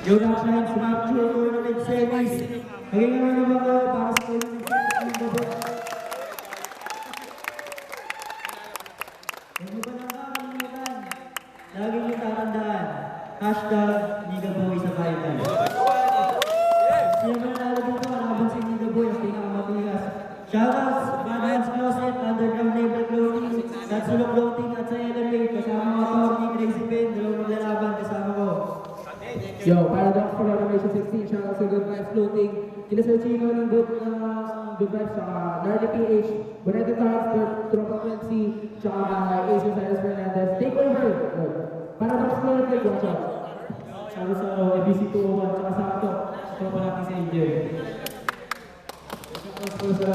Yung natin sa Mature Tournament Series. Naging naman ako para sa tournament series ng Gabo. Kung di ba nakakalimutan, lagi niyo tatandaan, hashtag Liga Boy sa Viber. Sino ba nanalo dito? Nakabang si Liga Boy, ang pinakamatigas. Shoutouts, Madhan's Closet, Underground Label Clothing, Tatsulo Clothing at sa LMA. Kasama mga Tony, Crazy Pen, dalawang lalaban kasama ko. Yo, Paradox for Automation 16, shoutout sa Good Vibes Floating, kila Sir Chino ng Good Vibes, tsaka Nardi PH, Boneta Talks, Tropa 20, tsaka Ace Gonzalez Fernandez. Take over! Paradox Floating, watch out! Shoutout sa ABC 201, tsaka sa ato. Tropa natin sa Angel. Shoutout sa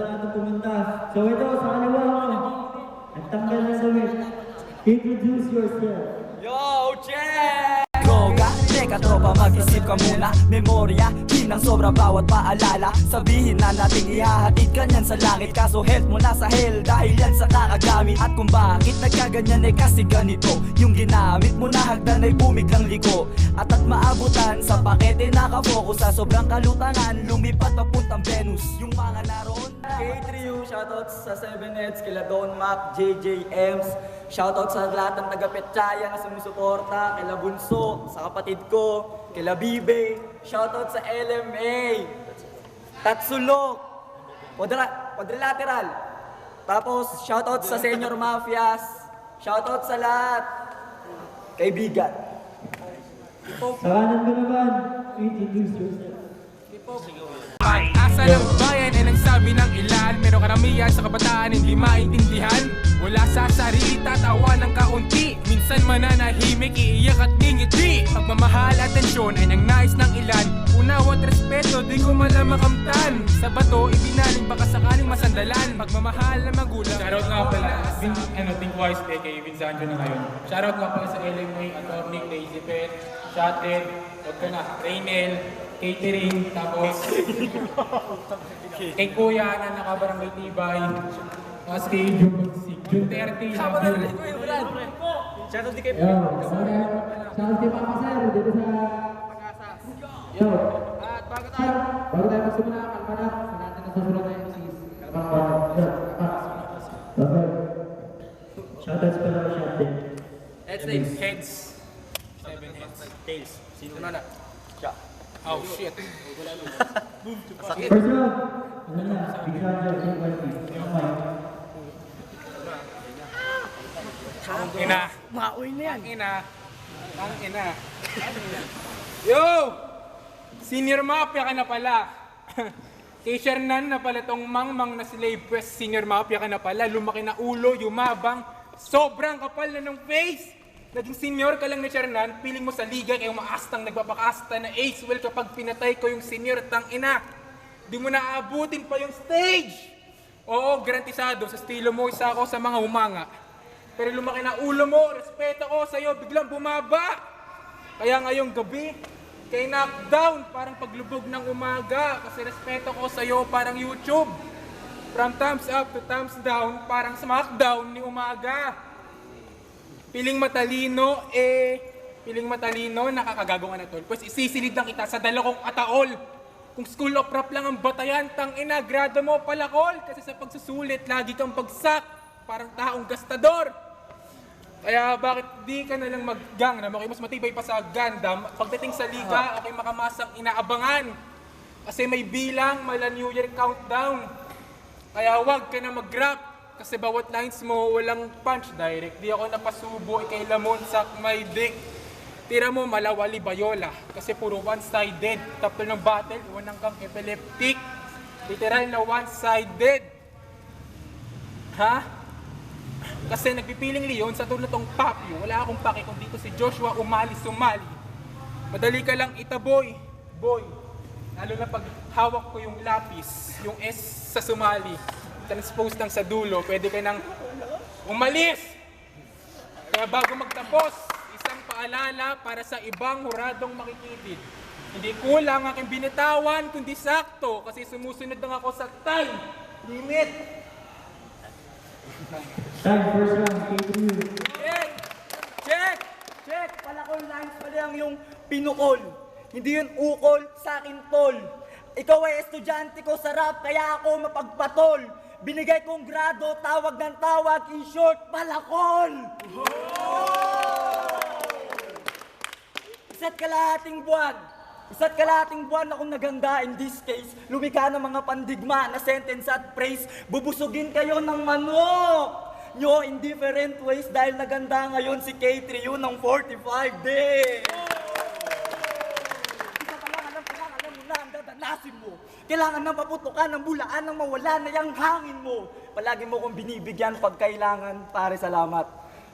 lahat ng pumunta. So ito, sa kaliwa ko, nagtanggal na damit. Introduce yourself. Yo, Chen! Droga, teka tropa, mag-isip ka muna. Memorya, hinang sobra bawat paalala. Sabihin na natin ihahatid ka niyan sa langit. Kaso health mo nasa hell dahil yan sa kakagamit. At kung bakit nagkaganyan ay kasi ganito. Yung ginamit mo na hagdan ay bumiglang liko. At maabutan sa pakete nakafokus sa sobrang kalutangan. Lumipat papuntang Venus. Yung mga naroon K3U, shoutouts sa 7heads, kila Don Mac, JJ Ems. Shoutout sa lahat ng taga-Petchaya na sumusuporta, kila Bunso, sa kapatid ko, kila Bibe. Shoutout sa LMA, Tatsulok, Quadrilateral. Tapos shoutout sa Senior Mafias. Shoutout sa lahat. Kaibigan. Sa kanan ko naman, introduce yourself. Asa ng bayan ay nagsabi ng ilan, pero karamihan sa kabataan hindi maintindihan. Wala sa sarili, tatawa ng kaunti. Minsan mananahimik, iiyak at ngingiti. Pagmamahal at tensyon ay nang nais ng ilan. Unawa at respeto, di ko malang makamtan. Sa bato, ibinaling baka sakaling masandalan. Pagmamahal na magulang. Shoutout nga pala, Think Wise kay Vinsanjo na ngayon. Shoutout nga pala sa LMA, Atty. Crazy Pet, Shatted, huwag ka na, Raynel, Catering, tapos kay Kuya na nakabarangay Tibay, tapos kay June 30, Shoutout di kay Yo, shoutout kay Papa Sir, dito sa... Yo, bago tayo magsimula, kalma na, sa natin na susunod na MCs. Kalma na, Shoutouts pala ko siya din. Heads. 7 heads. Tails. Sino na? Siya. Oh shit. First round, ano na, big round na, big one piece. Yung mic. Ina. Maoy na yan. Ang ina. Yo! Senior Mafia ka na pala. Kay Shernan na pala tong mangmang na slave quest. Senior Mafia ka na pala. Lumaki na ulo, yumabang. Sobrang kapal na ng face. Naging senior ka lang ni Shernan, piling mo sa liga kaya umaastang nagpapakasta na ace well kapag pinatay ko yung senior, tang ina. Di mo naaabutin pa yung stage. Oo, garantisado sa estilo mo, isa ako sa mga humanga. Pero lumaki na ulo mo, respeto ko sa'yo, biglang bumaba. Kaya ngayong gabi, kay knockdown, parang paglubog ng umaga. Kasi respeto ko sa'yo, parang YouTube. From thumbs up to thumbs down, parang smackdown ni umaga. Piling matalino, nakakagago nga na tol. Pues isisilid lang kita sa dalawang ataol. Kung school of rap lang ang batayan, tang ina, grado mo palakol. Kasi sa pagsusulit, lagi kang bagsak. Parang taong gastador. Kaya bakit di ka na lang mag-gang na mas matibay pa sa Gundam? Pagdating sa liga, ako'y makamasang inaabangan. Kasi may bilang, mala New Year countdown. Kaya wag ka na mag-rap. Kasi bawat lines mo, walang punch direct. Di ako napasubo, kay Lamon sak may dick. Tira mo, malawali bayola. Kasi puro one-sided. Tapos ng battle, iwan kang epileptic. Literal na one-sided. Ha? Kasi nagpipiling Leon sa tulad tong Papio. Wala akong pake kung dito si Joshua umali-sumali. Madali ka lang itaboy. Boy. Lalo na pag hawak ko yung lapis, yung S sa sumali. Transpose lang sa dulo, pwede ka nang umalis! Kaya bago magtapos, isang paalala para sa ibang huradong makikitid. Hindi kulang aking binitawan, kundi sakto, kasi sumusunod lang ako sa time limit. Time, first round, K3U. Yeah. lang yung pinukol. Hindi yun ukol sa akin, tol. Ikaw ay estudyante ko sa rap, kaya ako mapagpatol. Binigay kong grado, tawag ng tawag, in short, palakol! Isa't kalahating buwan akong naganda. In this case, lumika ng mga pandigma na sentence at praise. Bubusugin kayo ng manok nyo in different ways dahil naganda ngayon si K3 yun ng 45 days. Isa pa lang, alam mo na ang dadanasin mo. Kailangan na maputukan ng bulaan nang mawala na yung hangin mo. Palagi mo kong binibigyan pag kailangan, pare salamat.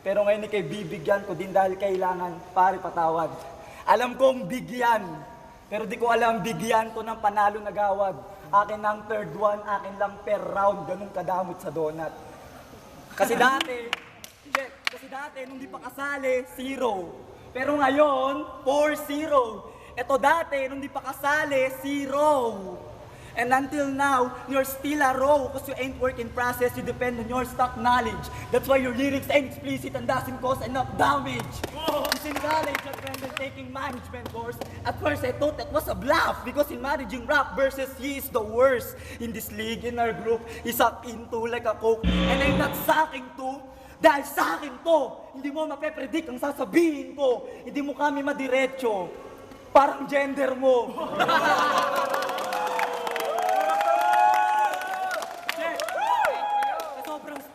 Pero ngayon ikay bibigyan ko din dahil kailangan, pare patawad. Alam kong bigyan, pero di ko alam bigyan ko ng panalo na gawad. Akin ang third one, akin lang per round, ganun kadamot sa donut. Kasi dati, nung di pa kasali, 0. Pero ngayon, 4-0. Eto dati, nung di pa kasali, 0. And until now, you're still a row because you ain't work in process, you depend on your stock knowledge. That's why your lyrics ain't explicit and doesn't cause enough damage. He's in college at Brandon taking management course. At first, I thought that was a bluff because in managing rap versus he is the worst. In this league, in our group, he's sucked into like a coke. And I'm not sucking to dahil sa akin to. Hindi mo mape-predict ang sasabihin ko. Hindi mo kami madiretso. Parang gender mo.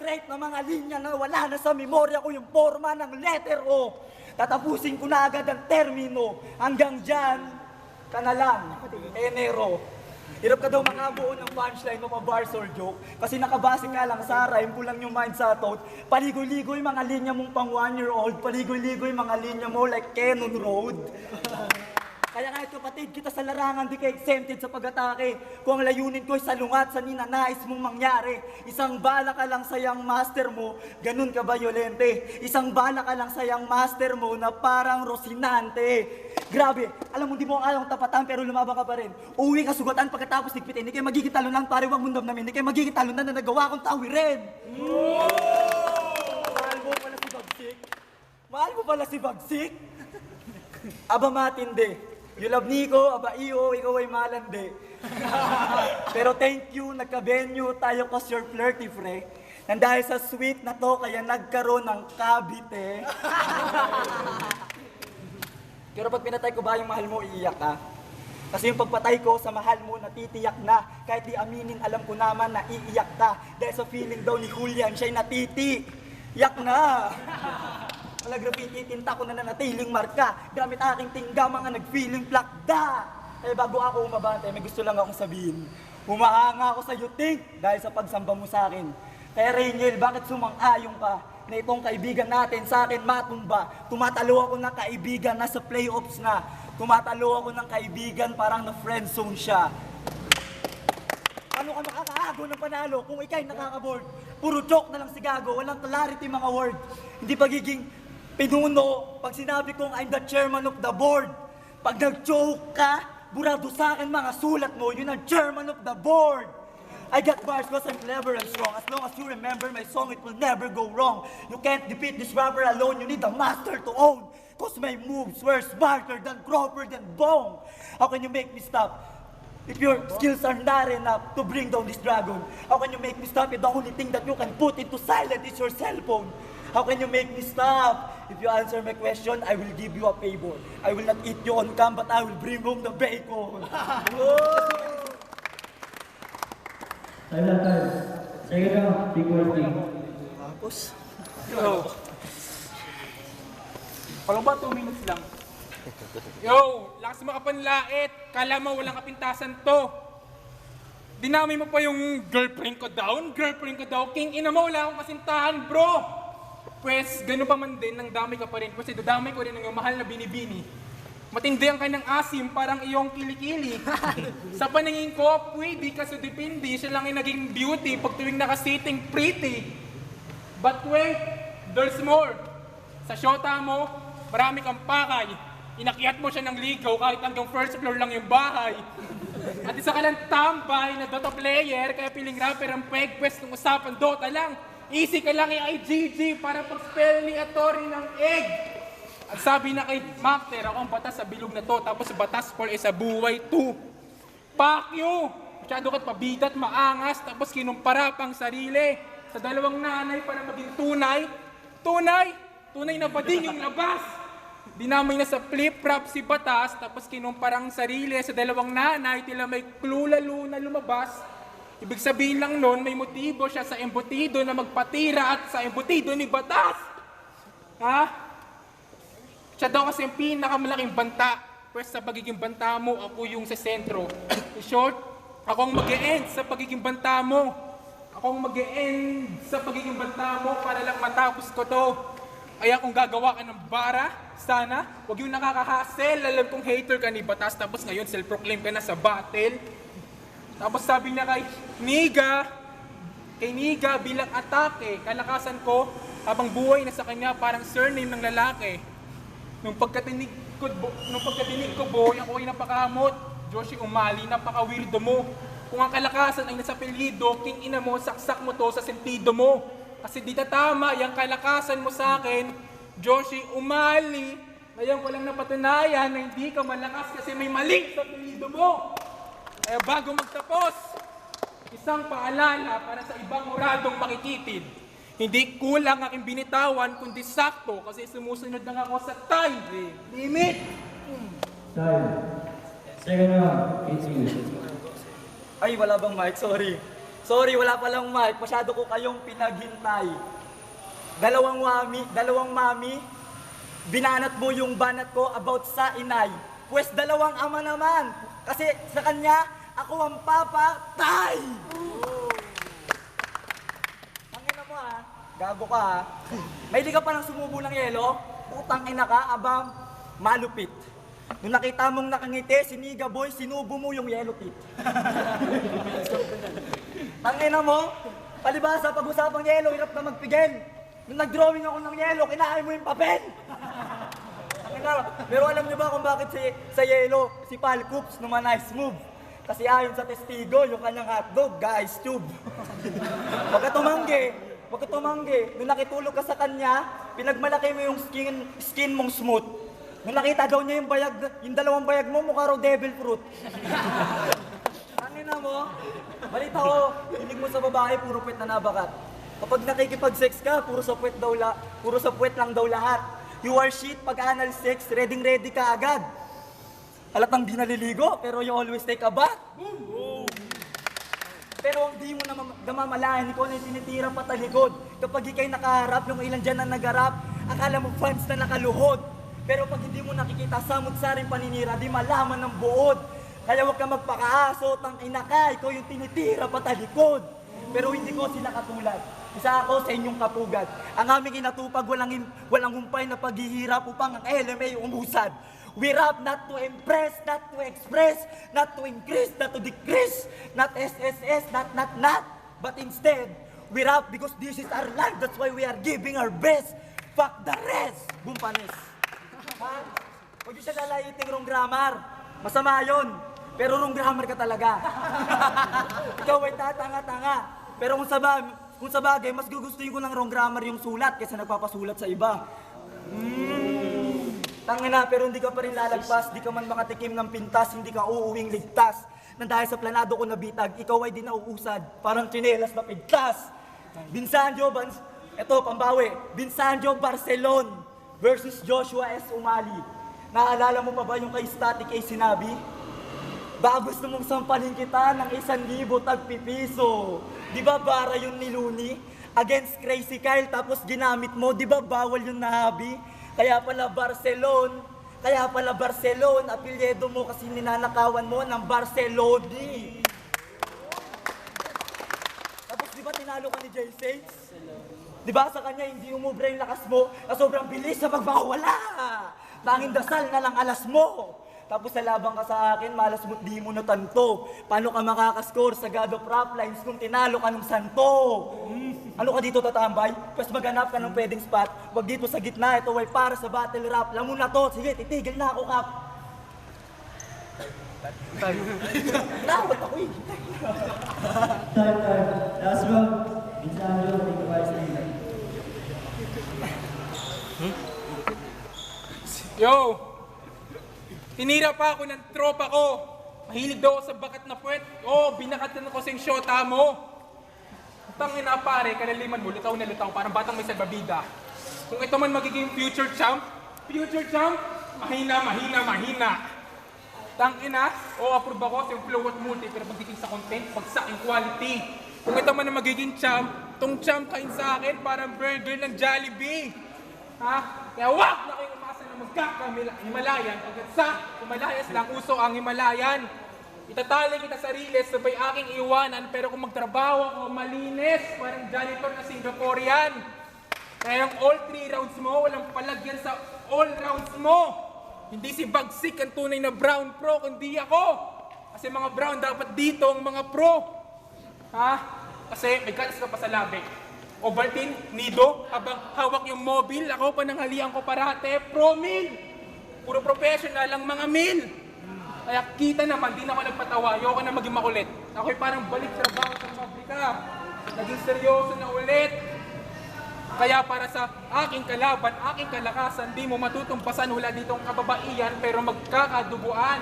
Straight na mga linya na wala na sa memorya ko yung forma ng letter O. Tatapusin ko na agad ang termino. Hanggang dyan, ka na lang, enero. Hirap ka daw makabuo ng punchline mo pa bars or joke. Kasi nakabase ka lang sa rhyme, kulang yung mind sa thought. Paligoy-ligoy mga linya mong pang 1-year-old. Paligoy-ligoy mga linya mo like Cannon Road. Kaya kahit kapatid kita sa larangan, di ka exempted sa pag-atake. Kung ang layunin ko ay salungat sa ninanais mong mangyari. Isang bala ka lang sa young master mo, ganun ka ba yolente? Isang bala ka lang sa young master mo na parang Rosinante. Grabe, alam mo di mo kayang tapatan pero lumabang ka pa rin. Uwi ka sugatan pagkatapos ligpitin, hindi kayo magiging talunan pare wag mundam namin, hindi kayo magiging talunan na nagawa kong tawirin. Mahal mo pala si Bagsik? Mahal mo pala si Bagsik? Aba matindi. You love Nico, aba iyo, ikaw ay malandi. Pero thank you, nagka-venue tayo cause you're flirty, fre. Nang dahil sa sweet na to, kaya nagkaroon ng kabite. Pero pag pinatay ko ba yung mahal mo, iiyak ka? Kasi yung pagpatay ko sa mahal mo, natitiyak na. Kahit di aminin, alam ko naman na iiyak ka. Dahil sa feeling daw ni Julian, siya'y natiti. Yak na! Wala graffiti, tinta ko na nanatiling marka. Gamit aking tingga, mga nag-feeling plakda. Eh bago ako umabante, may gusto lang akong sabihin. Humahanga ako sa yuting dahil sa pagsamba mo sa akin. Kaya Rainiel, bakit sumang-ayong ka? Na itong kaibigan natin sa akin matumba. Tumatalo ako ng kaibigan, nasa playoffs na. Tumatalo ako ng kaibigan, parang na-friendzone siya. Paano ka makakaagaw ng panalo kung ikay nakaka-board? Puro joke na lang si Gago, walang clarity mga word. Hindi pagiging pinuno pag sinabi kong I'm the chairman of the board. Pag nag-joke ka, burado sa akin mga sulat mo, yun ang chairman of the board. I got bars cause I'm clever and strong. As long as you remember my song, it will never go wrong. You can't defeat this rapper alone, you need a master to own. Cause my moves were smarter than Crawford and Bong. How can you make me stop? If your skills are not enough to bring down this dragon, how can you make me stop if the only thing that you can put into silent is your cell phone? How can you make me stop? If you answer my question, I will give you a favor. I will not eat you on cam, but I will bring home the bacon. Time. Second round, big boy thing. Tapos? Yo! Parang ba 2 minutes lang? Yo! Lakas makapanlait! Kala mo walang kapintasan to! Dinami mo pa yung girlfriend ko down? Girlfriend ko daw? King ina mo, wala akong kasintahan, bro! Pwes, gano'n pa man din, nang dami ka pa rin. Kasi dadamay ko rin ng mahal na binibini. Matindi ang kanyang asim, parang iyong kilikili. Sa paningin ko, pwede ka sa depindi. Siya lang yung naging beauty pag tuwing nakasiting pretty. But wait, there's more. Sa syota mo, marami kang pakay. Inakyat mo siya ng ligaw kahit hanggang first floor lang yung bahay. At isa ka lang tambay na Dota player, kaya piling rapper ang peg quest ng usapan Dota lang. Easy ka lang i-IGG para pag-spell ni Atori ng egg. At sabi na kay Macter, ako ang batas sa bilog na to, tapos batas for is sa buhay 2. Fuck you! Masyado ka't pabigat, maangas, tapos kinumpara pang sarili sa dalawang nanay para maging tunay. Tunay na ba din yung labas? Dinamay na sa flip-flop si batas, tapos kinumparang sarili sa dalawang nanay, tila may clue lalo na lumabas. Ibig sabihin lang nun, may motibo siya sa embutido na magpatira at sa embutido ni batas. Ha? Siya daw kasi yung pinakamalaking banta. Pwes sa pagiging banta mo, ako yung sa sentro. In short, ako ang mag-e-end sa pagiging banta mo. Ako ang mag-e-end sa pagiging banta mo para lang matapos ko to. Kaya kung gagawa ka ng bara, sana, huwag yung nakaka-hassle. Alam kong hater ka ni batas, tapos ngayon self-proclaim ka na sa battle. Tapos sabi niya kay Niga bilang atake, kalakasan ko habang buhay na sa kanya parang surname ng lalaki. Nung pagkatinig ko, boy, ako ay napakahamot. Joshi Umali, napaka-weirdo mo. Kung ang kalakasan ay nasa apelyido, king ina mo, saksak mo to sa sentido mo. Kasi di tama yung kalakasan mo sa akin, Joshi Umali. Ngayon ko lang napatunayan na hindi ka malakas kasi may mali sa apelyido mo. Kaya bago magtapos, isang paalala para sa ibang muradong makikitid. Hindi kulang aking binitawan, kundi sakto kasi sumusunod lang ako sa time limit. Time. Second round, 8 minutes. Ay, wala bang mic? Sorry, wala palang mic. Masyado ko kayong pinaghintay. Dalawang mami, binanat mo yung banat ko about sa inay. Pwes dalawang ama naman. Kasi sa kanya, ako ang papatay! Tangina mo ha, gago ka ha. May di ka pa nang sumubo ng yelo? Utang ina ka, abang malupit. Nung nakita mong nakangiti, siniga boy, sinubo mo yung yellow pit. Tangina mo, palibasa pag-usapang yelo, hirap na magpigil. Nung nag-drawing ako ng yelo, kinain mo yung papel. Pero alam niyo ba kung bakit sa yelo, si Pal Coops naman nice move? Kasi ayon sa testigo, yung kanyang hotdog, guys, tube. Huwag ka tumanggi. Nung nakitulog ka sa kanya, pinagmalaki mo yung skin mong smooth. Nung nakita daw niya yung dalawang bayag mo, mukha raw devil fruit. Angina mo, balita ko, hilig mo sa babae, puro puwet na nabakat. Kapag nakikipag-sex ka, puro sa puwet lang daw lahat. You are shit pag anal sex, ready ka agad. Halatang di naliligo, pero you always take a bath. Pero hindi mo namamalayan, ikaw na yung tinitira patalikod. Kapag ikay nakaharap, yung ilan dyan na nagarap, akala mo fans na nakaluhod. Pero pag hindi mo nakikita samot-saring paninira, di malaman ng buod. Kaya huwag ka magpakaaso, tangina ka, ikaw yung tinitira patalikod. Pero hindi ko sila katulad. Isa ako sa inyong kapugad. Ang aming inatupag, walang humpay na paghihirap upang ang LMA umusad. We rap not to impress, not to express, not to increase, not to decrease, not SSS, not. But instead, we rap because this is our life. That's why we are giving our best. Fuck the rest. Bumpanes. Ha? Huwag yung siya lalayiting wrong grammar. Masama yun. Pero wrong grammar ka talaga. Ikaw ay tatanga-tanga. Pero kung sa bagay, mas gugustuhin ko ng wrong grammar yung sulat kaysa nagpapasulat sa iba. Tangina, pero hindi ka pa rin lalagpas, di ka man makatikim ng pintas, hindi ka uuwing ligtas. Nang dahil sa planado ko nabitag, ikaw ay di nauusad, parang tsinelas na pigtas. Binsanjo Barcelon versus Joshua S. Umali. Naalala mo pa ba yung kay Static A sinabi? Ba gusto mong sampalin kita ng 1,000 tagpipiso. Di ba bara yung niluni? Against Crazy Kyle tapos ginamit mo, di ba bawal yung nahabi? Kaya pala Barcelon, apelyedo mo kasi ninanakawan mo ng Barcelona. Tapos di ba tinalo ka ni J6? Di ba sa kanya hindi umubra yung lakas mo na sobrang bilis sa pagbawala. Tanging dasal na lang alas mo. Tapos nalabang ka sa akin, malas mo't di mo natanto. Paano ka makakascore sa God of Rap Lines kung tinalo ka ng santo? Ano ka dito tatambay? Pwes maghanap ka ng pwedeng spot. Wag dito sa gitna, ito ay para sa battle rap. Alam mo na to, sige, titigil na ako, Kap. Dapat ako eh. Time. Last round, Binsanjo, take the vice lead. Yo! Tinira pa ako ng tropa ko. Mahilig daw ako sa bakat na puwet. Oh, binakatan ko sa syota mo. Tangina pare, kalaliman mo, lutaw na lutaw, parang batang may salbabida. Kung ito man magiging future champ, mahina. Tangina, approve ako sa yung flow at multi, pero pagdating sa content, bagsak yung quality. Kung ito man ang magiging champ, tong champ kain sa akin, parang burger ng Jollibee. Ha? Kaya wag na kayo umasa na magkaka-Himalayan. Pagkat sa Himalayas lang, uso ang Himalayan. Itatali kita sa riles, sabay aking iwanan, pero kung magtrabaho ako, malinis, parang janitor na Singaporean. Kaya yung all 3 rounds mo, walang palagyan sa all rounds mo. Hindi si Bagsik ang tunay na brown pro, kundi ako. Kasi mga brown dapat dito ang mga pro. Ha? Kasi may gatas ka pa sa labi. Ovaltine, Nido, habang hawak yung mobile, ako pananghalian ko parate, pro meal. Puro professional ang mga meal. Kaya kita naman, di na ako nagpatawa, ayoko na maging makulit. Ako'y parang balik sa trabaho sa pabrika. Naging seryoso na ulit. Kaya para sa aking kalaban, aking kalakasan, di mo matutumpasan, wala ditong kababaihan, pero magkakaduguan.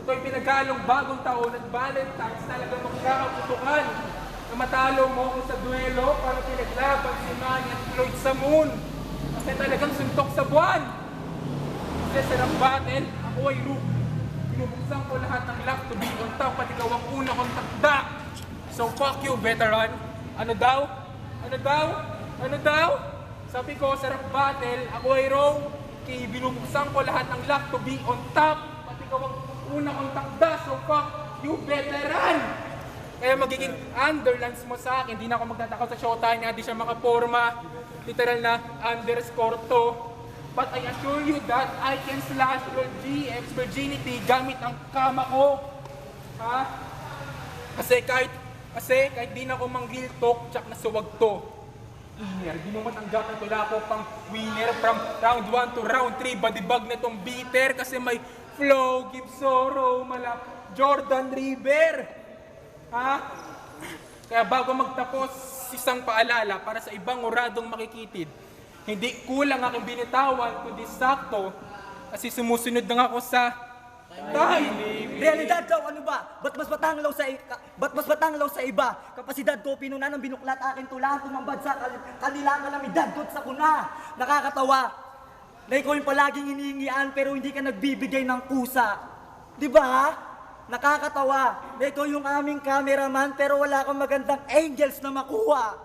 Ito'y pinagalong bagong taon at Valentine's, talagang magkakaputukan. Na matalo mo ko sa duelo, para pinaglaban si Manny at Floyd sa moon. Kasi talagang suntok sa buwan. Kasi sa rap battle, ako ay rook. Binubuksan ko lahat ng lock to be on top, pati ikaw ang una kong takda. So fuck you, veteran. Ano daw? Sabi ko, sa rap battle, ako ay raw. Kaya binubuksan ko lahat ng lock to be on top, pati ikaw ang una kong takda. So fuck you, veteran. Kaya magiging underlines mo sa akin, hindi na ako magtatakot sa showtime, hindi siya makaporma. Literal na underscore to. But I assure you that I can slash your GX virginity gamit ang kama ko. Ha? Kasi kahit di na ako mang-real talk, tsak na suwag to. Winner, di mo matanggap na tula ko pang winner from round 1 to round 3. Badibag na tong bitter kasi may flow, give sorrow, mala Jordan River. Ha? Kaya bago magtapos, isang paalala para sa ibang oradong makikitid. Hindi kulang aking binitawan, kundi sakto. Kasi sumusunod na ako sa time. Realidad daw, ano ba? Ba't mas matanglaw sa iba? Kapasidad ko, pinunan ng binuklat akin tulang tumambad sa kanila kalamidad do't sa kuna. Nakakatawa na ikaw yung palaging hinihingian pero hindi ka nagbibigay ng kusa. Di ba? Nakakatawa na ikaw yung aming cameraman pero wala kang magandang angels na makuha.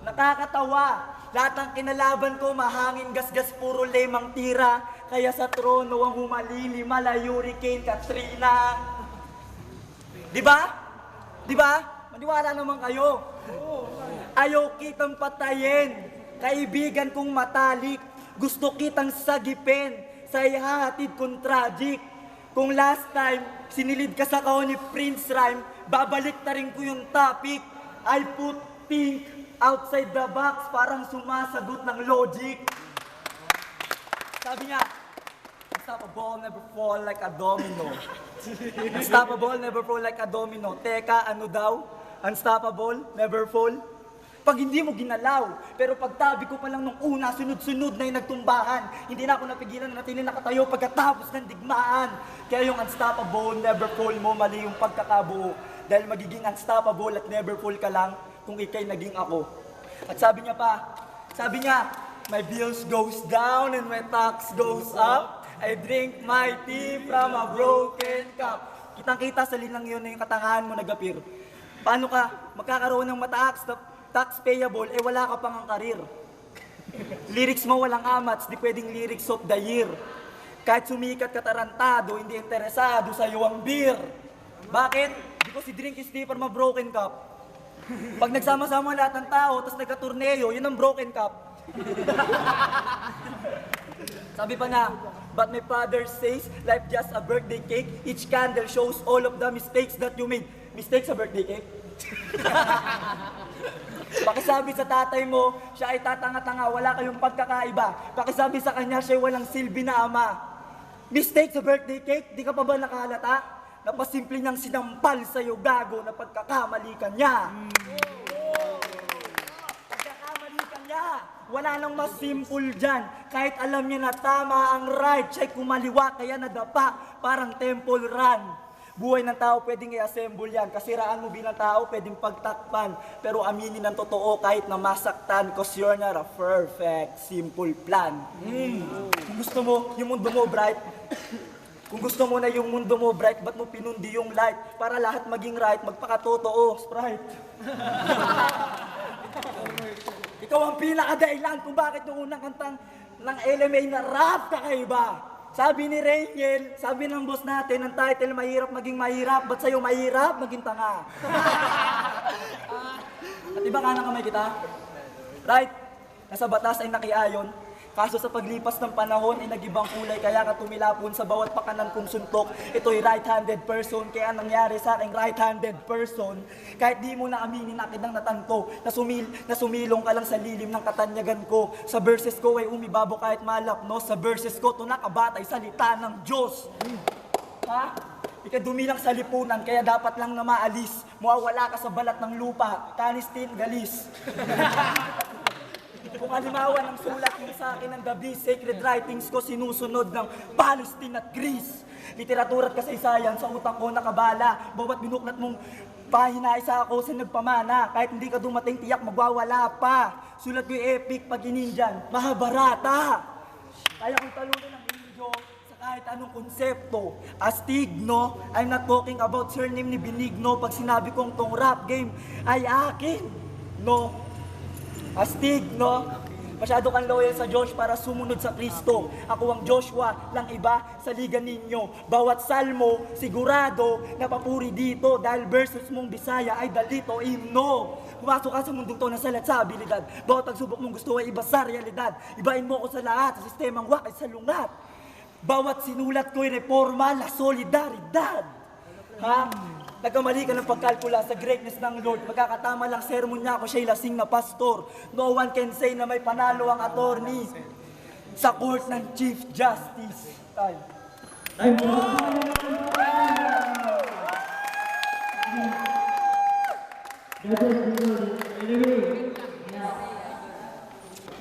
Nakakatawa. Lahat ng kinalaban ko, mahangin, gasgas, puro lemang tira. Kaya sa trono ang humalili, mala Hurricane Katrina. Di ba? Maniwala naman kayo. Ayaw kitang patayin. Kaibigan kong matalik. Gusto kitang sagipin. Sa ihahatid kong tragic. Kung last time, sinilid ka sa kahon ni Prince Rhyme, babalik na rin ko yung topic. I put pink outside the box, parang sumasagot ng logic. Sabi niya, unstoppable, never fall like a domino. Unstoppable, never fall like a domino. Teka, ano daw? Unstoppable, never fall? Pag hindi mo ginalaw, pero pagtabi ko pa lang nung una, sunod-sunod na yung nagtumbahan. Hindi na ako napigilan na natili nakatayo pagkatapos ng digmaan. Kaya yung unstoppable, never fall mo, mali yung pagkakabuo. Dahil magiging unstoppable at never fall ka lang kung ikay naging ako. At sabi niya, my bills goes down and my tax goes up. I drink my tea from a broken cup. Kitang-kita sa linang yun na yung katangahan mo nagapir. Paano ka magkakaroon ng tax payable, wala ka pang ang karir. Lyrics mo walang amats, di pwedeng lyrics of the year. Kahit sumikat ka tarantado, hindi interesado sa iyo ang beer. Bakit? Because si drink is from a broken cup. Pag nagsama-sama lahat ng tao, tapos nagka-torneo, yun ang broken cup. Sabi pa na, but my father says, life just a birthday cake. Each candle shows all of the mistakes that you made. Mistakes sa birthday cake? Pakisabi sa tatay mo, siya ay tatanga-tanga, wala kayong pagkakaiba. Pakisabi sa kanya, siya ay walang silbi na ama. Mistake sa birthday cake, di ka pa ba nakahalata? Napasimple niyang sinampal sa'yo, gago, na pagkakamali ka niya. Pagkakamali ka niya. Wala Wala nang mas simple dyan. Kahit alam niya na tama ang right, siya'y kumaliwa kaya nadapa, parang temple run. Buhay ng tao pwedeng i-assemble yan. Kasiraan mo bilang tao pwedeng pagtakpan. Pero aminin ng totoo kahit na masaktan, cause you're not a perfect, simple plan. Kung gusto mo, yung mundo mo bright, kung gusto mo na yung mundo mo bright, ba't mo pinundi yung light? Para lahat maging right, magpakatotoo, Sprite. Ikaw ang pinakadahilan kung bakit yung unang kantang ng LMA na rap kakaiba. Sabi ni Rainiel, sabi ng boss natin, ang title mahirap maging mahirap, ba't sa'yo mahirap maging tanga? At iba ka ng kamay kita? Right? Nasa batas ay nakiayon. Kaso sa paglipas ng panahon ay nag-ibang kulay kaya ka tumilapon sa bawat pakanan kong suntok. Ito'y right-handed person kaya nangyari sa aking right-handed person. Kahit di mo na aminin akidang natanto na sumilong ka lang sa lilim ng katanyagan ko. Sa verses ko ay umibabo kahit malap, no? Sa verses ko to nakabatay salita ng Diyos. Ha? Ikadumilang sa lipunan kaya dapat lang na maalis. Mawawala ka sa balat ng lupa. Tanistin, galis. Kung alimawan ng sulat mo sa akin ng gabi, sacred writings ko sinusunod ng Palestine at Greece. Literatura at kasaysayan sa utak ko nakabala. Bawat binuklat mong pahina isa ako sa nagpamana. Kahit hindi ka dumating tiyak magwawala pa. Sulat ko'y epic pag inindiyan, mahabarata. Kaya kung talunan ng inyo sa kahit anong konsepto. Astig, no? I'm not talking about surname ni Benigno pag sinabi kong tong rap game ay akin. No? Astig, no? Masyado kang loyal sa Diyos para sumunod sa Kristo. Ako ang Joshua, lang iba sa liga ninyo. Bawat salmo, sigurado, napapuri dito dahil verses mong Bisaya ay dalito, himno. Pumasok ka sa mundong to na salat sa abilidad. Bawat pagsubok mong gusto ay iba sa realidad. Ibahin mo ko sa lahat, sa sistemang wakay sa lungat. Bawat sinulat ko'y reforma, la solidaridad. Ha? Nagkamali ka ng pagkalkula sa greatness ng Lord. Magkakatama lang sermon niya ako, siya'y lasing na pastor. No one can say na may panalo ang attorney sa court ng Chief Justice. Time.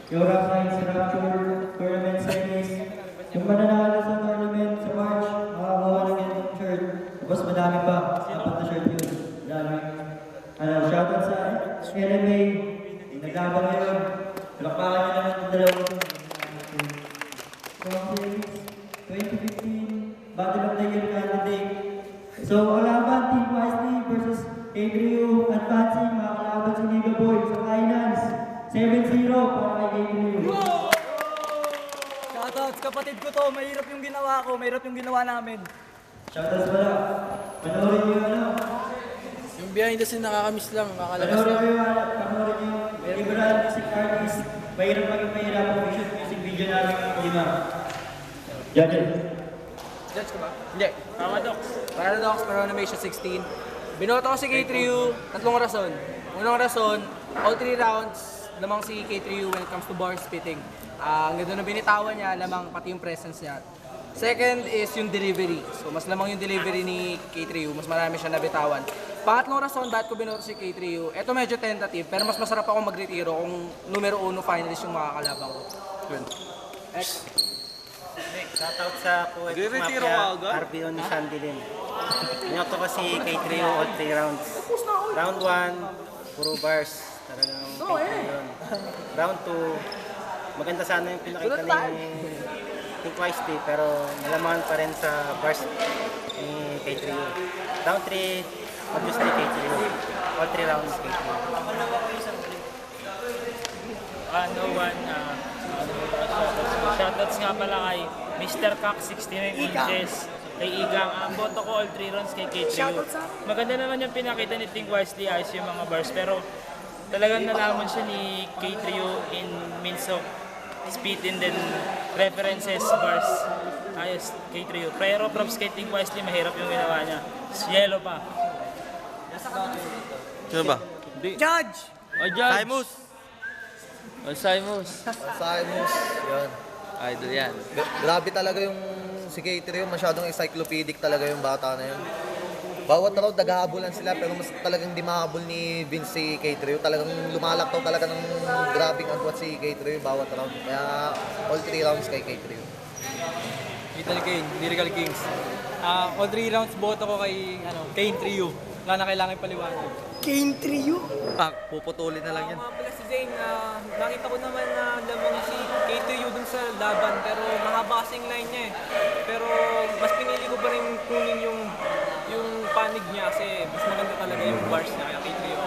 Yung rap science, rapture, tournament series, yung mananalo sa tournament sa March, makakakuha ng ganitong shirt. Tapos madami pa, apat na shirt yun. Dami. Shoutout sa LMA, yung naglaban ngayon. Palakpakan nyo naman yung dalawa ito. From series, 2015, Battle of the Year candidate. So, ang laban, Team Wisely versus K3U, advancing, mga kalaban si Liga Boy sa finals. 7-0 para kay K3U. Shoutouts, kapatid ko to. Mahirap yung ginawa ko, mahirap yung ginawa namin. Shoutouts pala. Panoorin niyo yung ano. Yung behind the scene nakakamiss lang, kakalabas Panoorin lang. niyo yung panoorin niyo yung liberal music artist. Mahirap maging mahirap ang official music video namin ng lima. Yan yun. Judge ko ba? Hindi. Paradox, pero animation 16. Binoto ko si K3U, tatlong rason. Unang rason, all 3 rounds, lamang si K3U when it comes to bar spitting. Ang ganda na binitawan niya, lamang pati yung presence niya. Second is yung delivery. So, mas lamang yung delivery ni K3U, mas marami siya nabitawan. Pangatlong rason, bakit ko binoto si K3U, eto medyo tentative, pero mas masarap ako mag-retiro kung numero 1 finalist yung makakalabang ko. Yun. Shoutout sa Poetic Mafia, RBO ni Sandilin. Binoto ko si K3O all 3 rounds. Round 1, puro bars. Talagang K3 yun. Round 2, maganda sana yung pinakita ni Think Wisely, pero nalaman pa rin sa bars ni K3O. Round 3, obviously K3O. All 3 rounds K3O. Shoutouts nga pala kay Mr. Cock 69 inches, kay Igang. Ang boto ko all 3 rounds kay K3U. Maganda naman yung pinakita ni Think Wisely, ayos yung mga bars, pero talagang nalaman siya ni K3U in means of speed and then references bars. Ayos, K3U. Pero props kay Think Wisely, mahirap yung ginawa niya. Yellow pa. Sino ba? Judge! Oh, Judge! Simus! Simus! Simus, yan. Idol yan. Grabe talaga yung si K3 yun, masyadong encyclopedic talaga yung bata na yun. bawat round naghahabulan sila pero mas talagang di mahabol ni Vince si K3. Talagang lumalaktaw talaga ng grabing agwat si K3 bawat round. Kaya all 3 rounds kay K3. Little Kane, Lyrical Kings. All 3 rounds boto ko kay Kane Trio. Wala na kailangan paliwanag. Kane Trio? Puputulin na lang yan. Mga pala si Zane, nakita ko naman na lamang si K3U dun sa laban pero mahaba kasing line niya eh. Pero mas pinili ko pa rin kunin yung panig niya kasi mas maganda talaga yung bars niya kaya K3U.